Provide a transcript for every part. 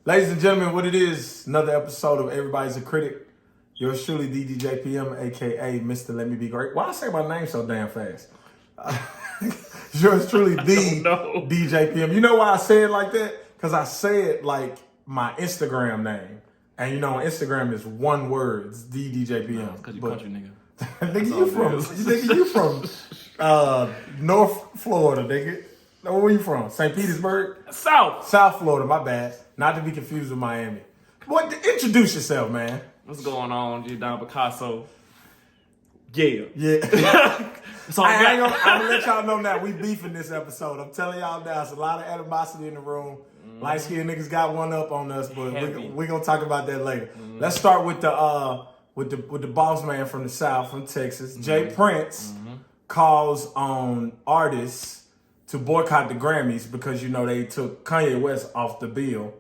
Ladies and gentlemen, what it is, another episode of Everybody's a Critic. Yours truly, DDJPM, a.k.a. Mr. Let Me Be Great. Why I say my name so damn fast? Yours truly, the DJPM. You know why I say it like that? Because I say it like my Instagram name. And you know, Instagram is one word. It's DDJPM. Because you country nigga. nigga, you from North Florida, nigga. Where you from? St. Petersburg? South Florida, my bad. Not to be confused with Miami. What? Introduce yourself, man. What's going on, G. Don Picasso? Yeah. So I'm gonna let y'all know now, we beefing this episode. I'm telling y'all now, it's a lot of animosity in the room. Light-skinned niggas got one up on us, but we're gonna talk about that later. Let's start with the boss man from the South, from Texas. Jay Prince calls on artists to boycott the Grammys because, you know, they took Kanye West off the bill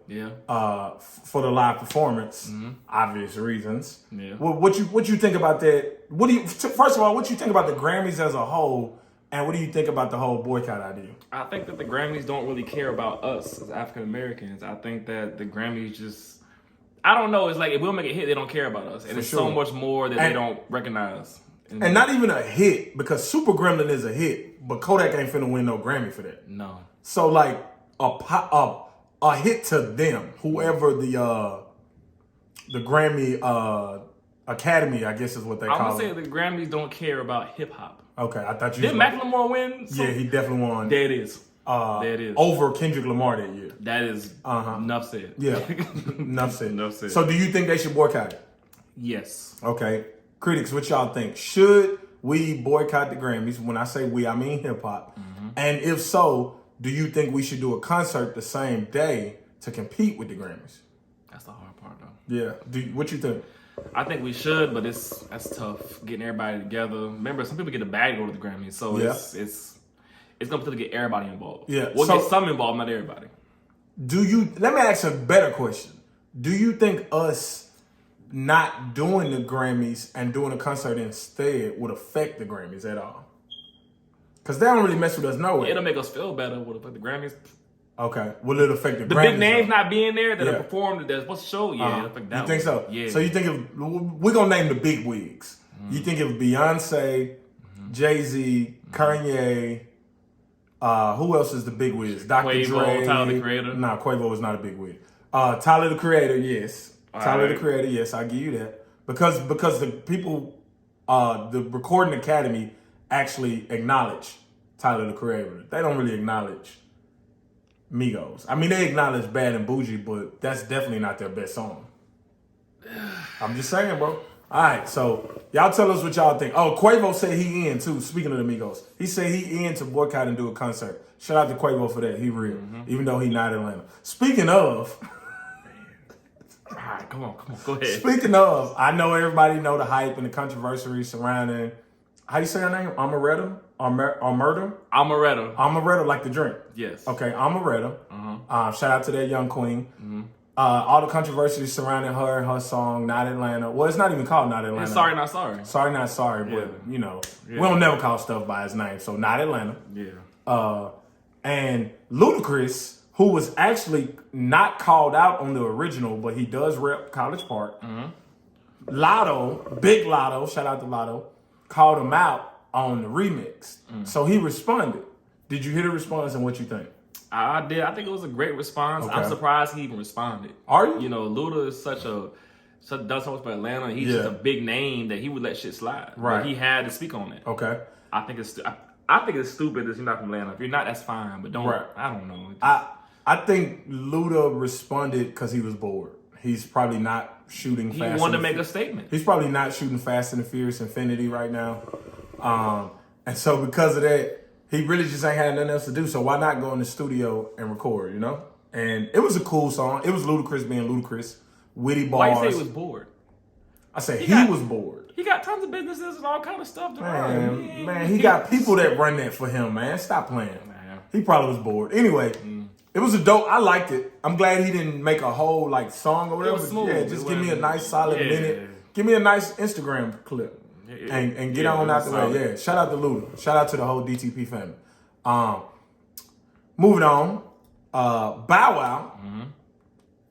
for the live performance, obvious reasons. Yeah. Well, what you think about that? First of all, what you think about the Grammys as a whole, and what do you think about the whole boycott idea? I think that the Grammys don't really care about us as African Americans. I think that the Grammys just, I don't know, it's like if we'll make a hit, they don't care about us. And it's so much more that they don't recognize. And not even a hit, because Super Gremlin is a hit, but Kodak ain't finna win no Grammy for that. No. So like a hit to them, whoever the Grammy Academy, I guess is what they call it. I'm gonna say the Grammys don't care about hip hop. Okay, I thought you. Did Macklemore win? Yeah, he definitely won. There it is. There it is. Over Kendrick Lamar that year. That is enough said. Yeah, enough said. Enough said. So do you think they should boycott it? Yes. Okay. Critics, what y'all think? Should we boycott the Grammys? When I say we, I mean hip hop. And if so, do you think we should do a concert the same day to compete with the Grammys? That's the hard part, though. Yeah. What you think? I think we should, but that's tough getting everybody together. Remember, some people get a bag to go to the Grammys, so it's gonna put to get everybody involved. Yeah, we'll get some involved, not everybody. Let me ask a better question. Do you think us not doing the Grammys and doing a concert instead would affect the Grammys at all? Because they don't really mess with us no way. It'll make us feel better. Would affect the Grammys. Okay. Will it affect the Grammys? The big names not being there that have performed, that's supposed to show? Yeah, it'll affect that. You think so? Yeah. So you think we're going to name the big wigs. You think if Beyonce, Jay-Z, Kanye, who else is the big wigs? Dr. Quavo, Dre. Tyler, the Creator? No, Quavo was not a big wig. Tyler, the Creator, yes. The Creator, yes, I'll give you that. Because the people, the Recording Academy actually acknowledge Tyler, the Creator. They don't really acknowledge Migos. I mean, they acknowledge Bad and Bougie, but that's definitely not their best song. I'm just saying, bro. All right, so y'all tell us what y'all think. Oh, Quavo said he in, too, speaking of the Migos. He said he in to boycott and do a concert. Shout out to Quavo for that. He real, even though he not Atlanta. Speaking of... All right, come on, go ahead. Speaking of, I know everybody know the hype and the controversy surrounding, how you say her name? Amaretta? Amaretta? Amaretta, like the drink. Yes. Okay, Amaretta. Shout out to that young queen. All the controversy surrounding her and her song, Not Atlanta. Well, it's not even called Not Atlanta. It's Sorry Not Sorry. Sorry Not Sorry, but, you know, we don't never call stuff by its name. So, Not Atlanta. Yeah. And Ludacris, who was actually not called out on the original, but he does rep College Park. Lotto, Big Lotto, shout out to Lotto, called him out on the remix. So he responded. Did you hear the response and what you think? I did. I think it was a great response. Okay. I'm surprised he even responded. Are you? You know, Luda is does so much for Atlanta. He's just a big name that he would let shit slide. Right. But he had to speak on it. Okay. I think it's stupid that you're not from Atlanta. If you're not, that's fine. But don't. Right. I don't know. I think Luda responded because he was bored. He's probably not shooting fast. He wanted to make a statement. He's probably not shooting Fast and the Furious Infinity right now. And so because of that, he really just ain't had nothing else to do. So why not go in the studio and record, you know? And it was a cool song. It was Ludacris being Ludacris. Witty bars. Why you say he was bored? I said he was bored. He got tons of businesses and all kind of stuff to run. Man, he got people that run that for him, man. Stop playing. Man. He probably was bored. Anyway, it was a dope. I liked it. I'm glad he didn't make a whole song or whatever. It was smooth. Yeah, just give me a nice solid minute. Give me a nice Instagram clip. And get on out the way. Yeah. Shout out to Luda. Shout out to the whole DTP family. Moving on. Bow Wow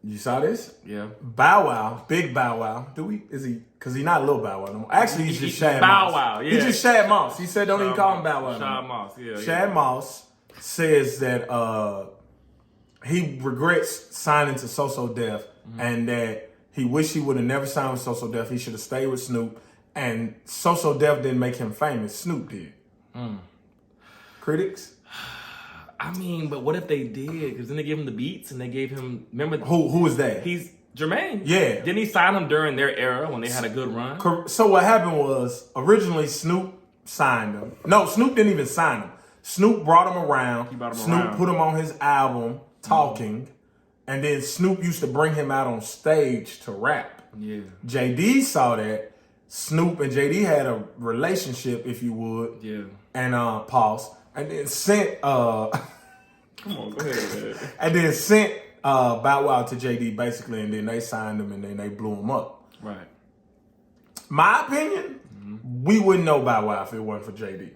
You saw this? Yeah. Bow Wow, big Bow Wow. Because he's not Little Bow Wow no more. Actually, he's just Shad Bow Moss. Wow, yeah. He's just Shad Moss. He said don't even call him Bow Wow. Shad Moss, yeah. Shad Moss says that he regrets signing to So Def and that he wished he would have never signed with So Def. He should have stayed with Snoop. And So Def didn't make him famous. Snoop did. Critics? I mean, but what if they did? Because then they gave him the beats and they gave him. Remember who was that? He's Jermaine. Yeah. Didn't he sign him during their era when they had a good run? So what happened was originally Snoop signed him. No, Snoop didn't even sign him. Snoop brought him around. Snoop put him on his album, Talking, and then Snoop used to bring him out on stage to rap. Yeah. JD saw that. Snoop and JD had a relationship, if you would. Yeah. And pause. And then sent Come on, go ahead, man. And then sent Bow Wow to JD basically, and then they signed him and then they blew him up. Right. My opinion, we wouldn't know Bow Wow if it wasn't for JD.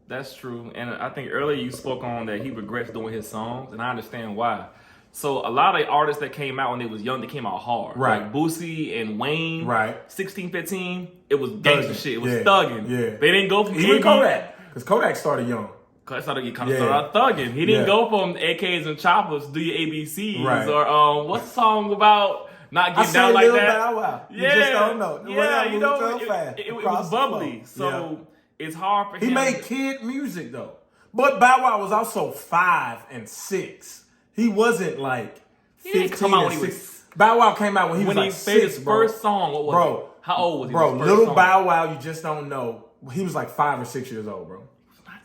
That's true. And I think earlier you spoke on that he regrets doing his songs, and I understand why. So a lot of the artists that came out when they was young, they came out hard. Right. Like Boosie and Wayne. Right. 16, 15, it was gangster shit. It was thugging. Yeah. They didn't go from Even Kodak. Because Kodak started young. That's how they started out thugging. He didn't go from AKs and choppers, do your ABCs, right. or what's the song about not getting down like that? Bow Wow. You yeah, just don't know. Yeah, you know, it was bubbly. So it's hard for him. He made kid music though. But Bow Wow was also 5 and 6. He wasn't like 15 and 6. Bow Wow came out when he was like 6, his first song. What was it? How old was he? Bro, little Bow Wow, you just don't know. He was like 5 or 6 years old, bro.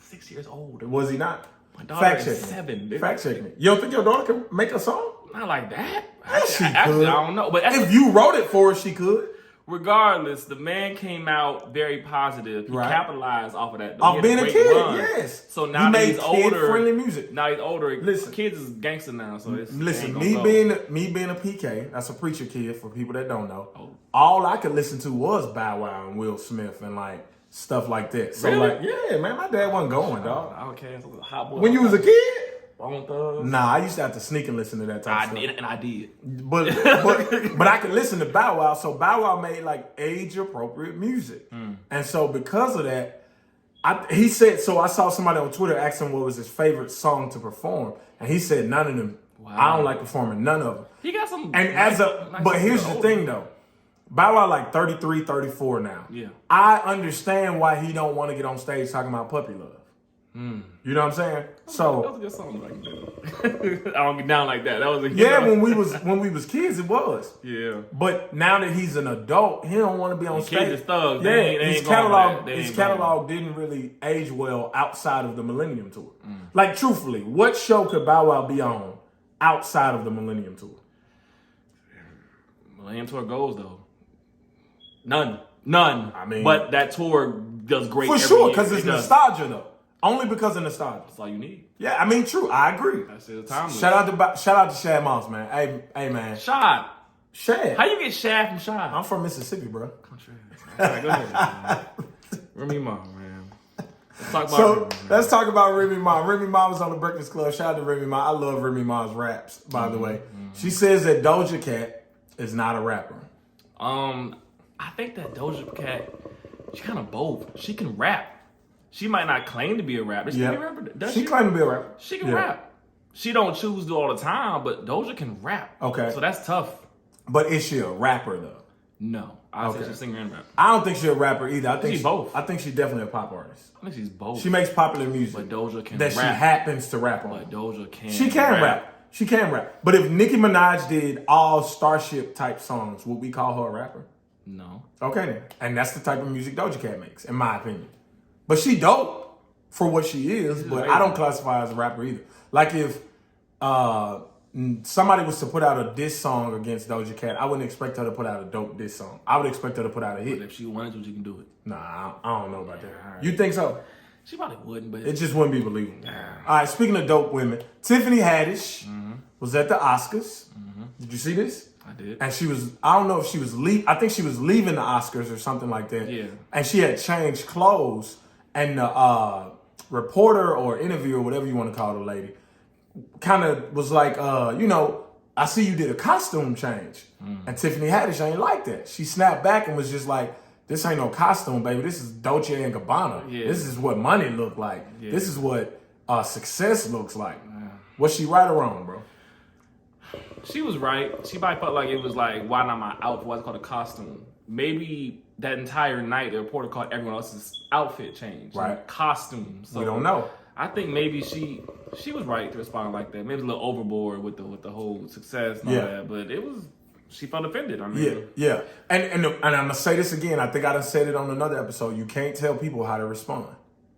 6 years old. Was he not? My daughter is 7. Fact check me. You don't think your daughter can make a song? Not like that. She Actually, could. I don't know. But if you wrote it for her, she could. Regardless, the man came out very positive. He capitalized off of that. Off being a kid, yes. So now he he's made older. Kid-friendly music. Now he's older. Listen, kids is gangster now, so it's me being a PK. That's a preacher kid for people that don't know. Oh. All I could listen to was Bow Wow and Will Smith and like stuff like that. So like, yeah, man, my dad wasn't going, dog. I don't care. Hot boy. When you was a kid? Bone Thugs. Nah, I used to have to sneak and listen to that type of stuff. And I did. But I could listen to Bow Wow. So Bow Wow made like age appropriate music. And so because of that, he said, so I saw somebody on Twitter ask him what was his favorite song to perform. And he said none of them. Wow. I don't like performing none of them. He got some. And but here's the thing though. Bow Wow like 33, 34 now. Yeah. I understand why he don't want to get on stage talking about puppy love. You know what I'm saying? So that was a good song I can do. I don't get down like that. That was a when we was kids, it was. Yeah. But now that he's an adult, he don't want to be on stage. Kids is thugs. Yeah, his catalog didn't really age well outside of the Millennium Tour. Like truthfully, what show could Bow Wow be on outside of the Millennium Tour? Millennium Tour goes though. None. I mean, but that tour does great for sure because it's nostalgia though. Only because of nostalgia. That's all you need. Yeah, I mean, true. I agree. That's it. Timeless. Shout out to Shad Moss, man. Hey, man. Shad. How you get Shad from Shad? I'm from Mississippi, bro. Country. All right, go ahead. Man. Remy Ma, man. Let's talk about Remy Ma. Remy Ma was on the Breakfast Club. Shout out to Remy Ma. I love Remy Ma's raps, by the way. She says that Doja Cat is not a rapper. I think that Doja Cat, she kind of both. She can rap. She might not claim to be a rapper. She can be a rapper. Does she claim to be a rapper. She can rap. She don't choose to all the time, but Doja can rap. Okay. So that's tough. But is she a rapper though? No. I say she's a singer and rapper. I don't think she's a rapper either. I think she's both. I think she's definitely a pop artist. I think she's both. She makes popular music. But Doja can rap. That she happens to rap on. But Doja can She can rap. She can rap. But if Nicki Minaj did all Starship type songs, would we call her a rapper? No. Okay then. And that's the type of music Doja Cat makes, in my opinion. But she dope for what she is, but I don't classify her as a rapper either. Like if somebody was to put out a diss song against Doja Cat, I wouldn't expect her to put out a dope diss song. I would expect her to put out a hit. But if she wanted to, she can do it. Nah, I don't know about that. Right. You think so? She probably wouldn't, but it just wouldn't be believable. All right, speaking of dope women, Tiffany Haddish was at the Oscars. Did you see this? I did. And she was, I don't know if she was I think she was leaving the Oscars or something like that. Yeah. And she had changed clothes, and the reporter or interviewer, whatever you want to call the lady, kind of was like, I see you did a costume change. And Tiffany Haddish ain't like that. She snapped back and was just like, this ain't no costume, baby. This is Dolce & Gabbana. Yeah. This is what money look like. Yeah. This is what success looks like. Was she right or wrong, bro? She was right. She probably felt like it was like, why not my outfit? What's called a costume? Maybe that entire night, the reporter called everyone else's outfit change. Right. Costumes. So we don't know. I think maybe she was right to respond like that. Maybe a little overboard with the whole success and all that. But it was, she felt offended. I mean, yeah. And I'm gonna say this again. I think I done said it on another episode. You can't tell people how to respond.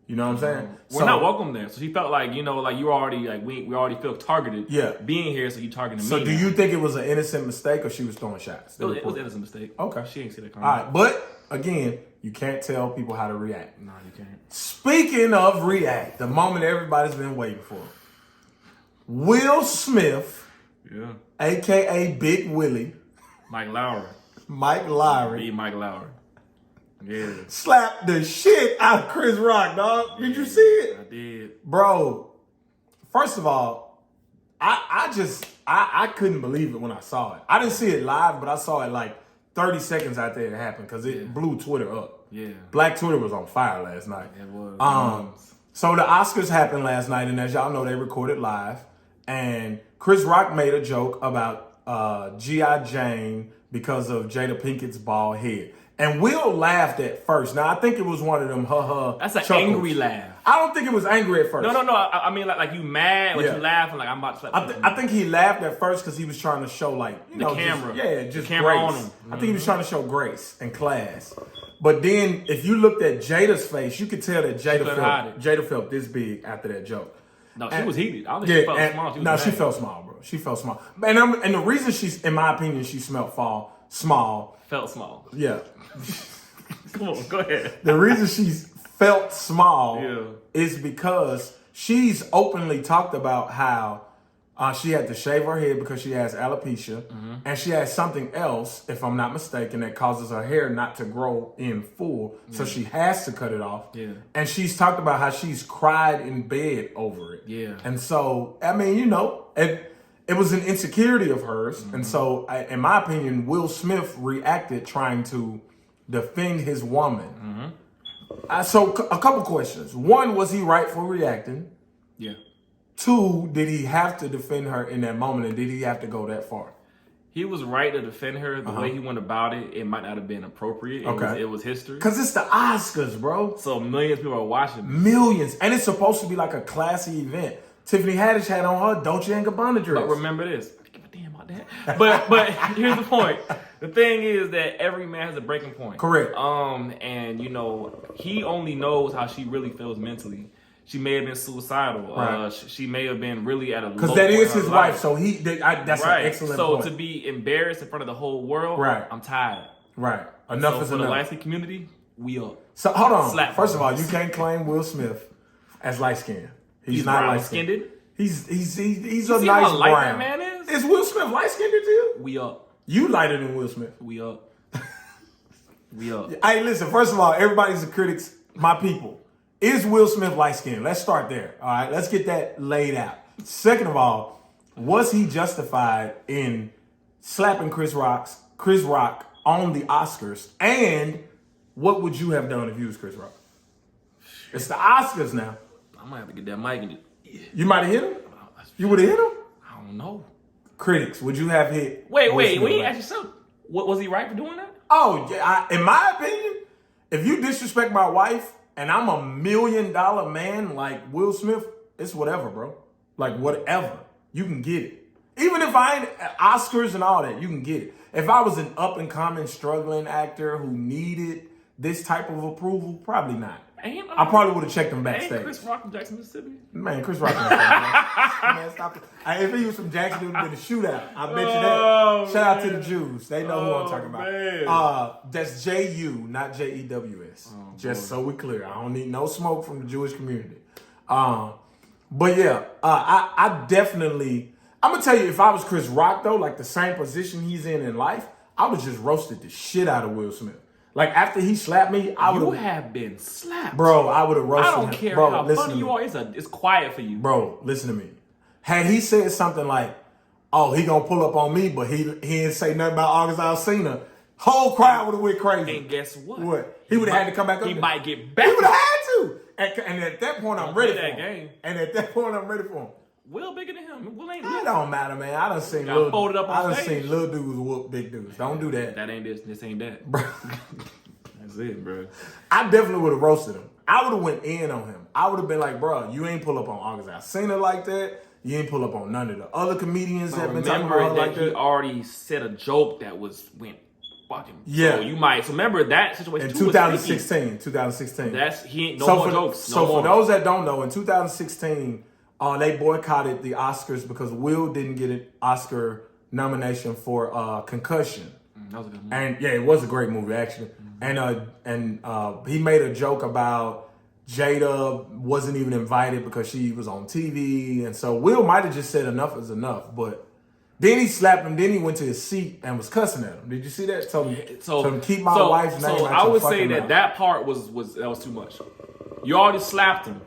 You know what I'm saying? We're not welcome there. So she felt like, you know, like you already, like we already feel targeted. Being here, so you targeting me. So do you think it was an innocent mistake or she was throwing shots? It was an innocent mistake. Okay. She ain't see that coming. All right, but again, you can't tell people how to react. No, you can't. Speaking of react, the moment everybody's been waiting for. Will Smith, a.k.a. Big Willie. Mike Lowry. Be Mike Lowry. Yeah. Slapped the shit out of Chris Rock, dog. Did you see it? I did. Bro, first of all, I couldn't believe it when I saw it. I didn't see it live, but I saw it like 30 seconds after it happened because it blew Twitter up. Yeah. Black Twitter was on fire last night. It was. So the Oscars happened last night, and as y'all know, they recorded live. And Chris Rock made a joke about G.I. Jane because of Jada Pinkett's bald head. And Will laughed at first. Now, I think it was one of them That's an chuckles. Angry laugh. I don't think it was angry at first. No. I mean, like you mad, but you laughing like I'm about to slap I think he laughed at first because he was trying to show, like, you know, camera. Just camera grace. on him. I think he was trying to show grace and class. But then, if you looked at Jada's face, you could tell that Jada felt this big after that joke. No, she was heated. I don't think she felt small. She felt small, bro. She felt small. And the reason in my opinion, she smelled small. Felt small. Yeah. Come on, go ahead. The reason she's felt small is because she's openly talked about how she had to shave her head because she has alopecia, and she has something else, if I'm not mistaken, that causes her hair not to grow in full, so she has to cut it off. Yeah. And she's talked about how she's cried in bed over it. Yeah. And so, I mean, you know, it was an insecurity of hers, and so, in my opinion, Will Smith reacted trying to defend his woman. So a couple questions. One, was he right for reacting? Yeah. Two, did he have to defend her in that moment, and did he have to go that far? He was right to defend her. The way he went about it, it might not have been appropriate. It was history. Because it's the Oscars, bro. So millions of people are watching. Millions. And it's supposed to be like a classy event. Tiffany Haddish had on her Dolce & Gabbana dress. But remember this. I don't give a damn about that. But here's the point. The thing is that every man has a breaking point. Correct. And you know, he only knows how she really feels mentally. She may have been suicidal. Right. She may have been really at a low point. Because that is his wife, so that's an excellent point. So to be embarrassed in front of the whole world, I'm tired. Right. Enough is for enough. The light-skin community, we up. So hold on. First of all, you can't claim Will Smith as light-skinned. He's not light-skinned. He's a nice brown. Light that man is? Is Will Smith light-skinned to you? We up. You lighter than Will Smith. We up. We up. Hey, listen, first of all, everybody's the critics, my people. Is Will Smith light-skinned? Let's start there. All right, let's get that laid out. Second of all, was he justified in slapping Chris Rock on the Oscars? And what would you have done if you was Chris Rock? It's the Oscars now. I might have to get that mic and You might have hit him? You would have hit him? I don't know. Critics, would you have hit? Wait, we ain't asked yourself. Was he right for doing that? Oh, yeah. In my opinion, if you disrespect my wife and I'm $1 million man like Will Smith, it's whatever, bro. Like, whatever. You can get it. Even if I ain't Oscars and all that, you can get it. If I was an up-and-coming, struggling actor who needed this type of approval, probably not. I probably would have checked him backstage. Ain't Chris Rock from Jackson, Mississippi? Man, Chris Rock. Man, stop it. If he was from Jackson, it would have been a shootout. I bet you that. Shout out to the Jews. They know who I'm talking about. That's J-U, not J-E-W-S. Just so we're clear. I don't need no smoke from the Jewish community. But yeah, I definitely... I'm going to tell you, if I was Chris Rock, though, like the same position he's in life, I would have just roasted the shit out of Will Smith. Like, after he slapped me, I would have been slapped. Bro, I would have roasted him. I don't care how funny you are. It's quiet for you. Bro, listen to me. Had he said something like, oh, he gonna pull up on me, but he didn't say nothing about August Alsina. Whole crowd would have went crazy. And guess what? What? He would have had to come back up. He might get back. He would have had to. And at that point, I'm ready for him. Game. And at that point, I'm ready for him. Will bigger than him. Will ain't. It don't matter, man. I done seen little dudes whoop big dudes. Don't do that. That ain't this. This ain't that. Bro. That's it, bro. I definitely would have roasted him. I would have went in on him. I would have been like, bro, you ain't pull up on August Alsina like that. You ain't pull up on none of the other comedians that been talking about like that. He already said a joke that went fucking. Yeah. So you might. So remember that situation. In 2016. That's he ain't no more jokes. So for those that don't know, in 2016, they boycotted the Oscars because Will didn't get an Oscar nomination for Concussion. That was a good movie. And yeah, it was a great movie actually. And he made a joke about Jada wasn't even invited because she was on TV, and so Will might have just said enough is enough, but then he slapped him. Then he went to his seat and was cussing at him. Did you see that? Told him keep my wife's name. So out I your would say mouth. that part was too much. You already slapped him,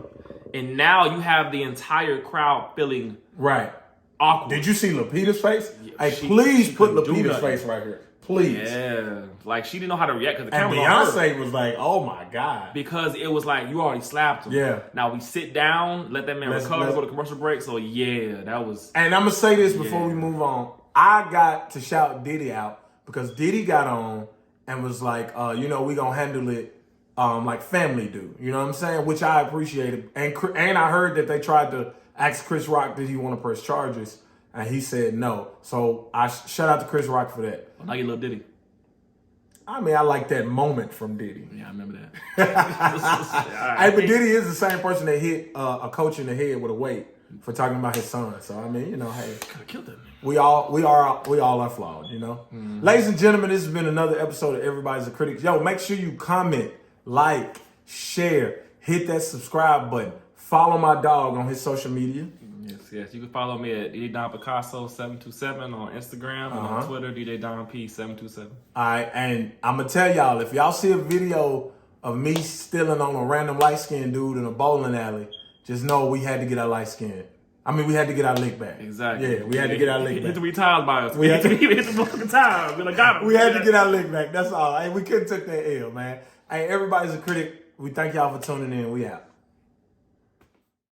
and now you have the entire crowd feeling right awkward. Did you see Lupita's face? Yeah, hey, please put Lupita's face right here. Please. Yeah. Like, she didn't know how to react because the and camera was on her. Beyonce was like, oh my God. Because it was like, you already slapped him. Yeah. Now we sit down, let that man recover, go to commercial break. So, yeah, that was... And I'm going to say this before we move on. I got to shout Diddy out because Diddy got on and was like, we going to handle it like family do. You know what I'm saying? Which I appreciated. And I heard that they tried to ask Chris Rock, did he want to press charges? And he said no. So I shout out to Chris Rock for that. Well, now you love Diddy. I mean, I like that moment from Diddy. Yeah, I remember that. Hey, but Diddy is the same person that hit a coach in the head with a weight for talking about his son. So I mean, hey, could have killed that man. We all are flawed, Ladies and gentlemen, this has been another episode of Everybody's a Critic. Yo, make sure you comment, like, share, hit that subscribe button. Follow my dog on his social media. Yes. You can follow me at DJ Don Picasso 727 on Instagram and on Twitter, DJ Don P 727. All right, and I'm gonna tell y'all, if y'all see a video of me stealing on a random light skinned dude in a bowling alley, just know we had to get our light skin. I mean, we had to get our lick back. Exactly. Yeah, we had to get our lick back. Hit 3 times by us. We had to hit the fucking time. We got him. We had to get our lick back. That's all. Hey, we couldn't take that L, man. Hey, Everybody's a Critic. We thank y'all for tuning in. We out.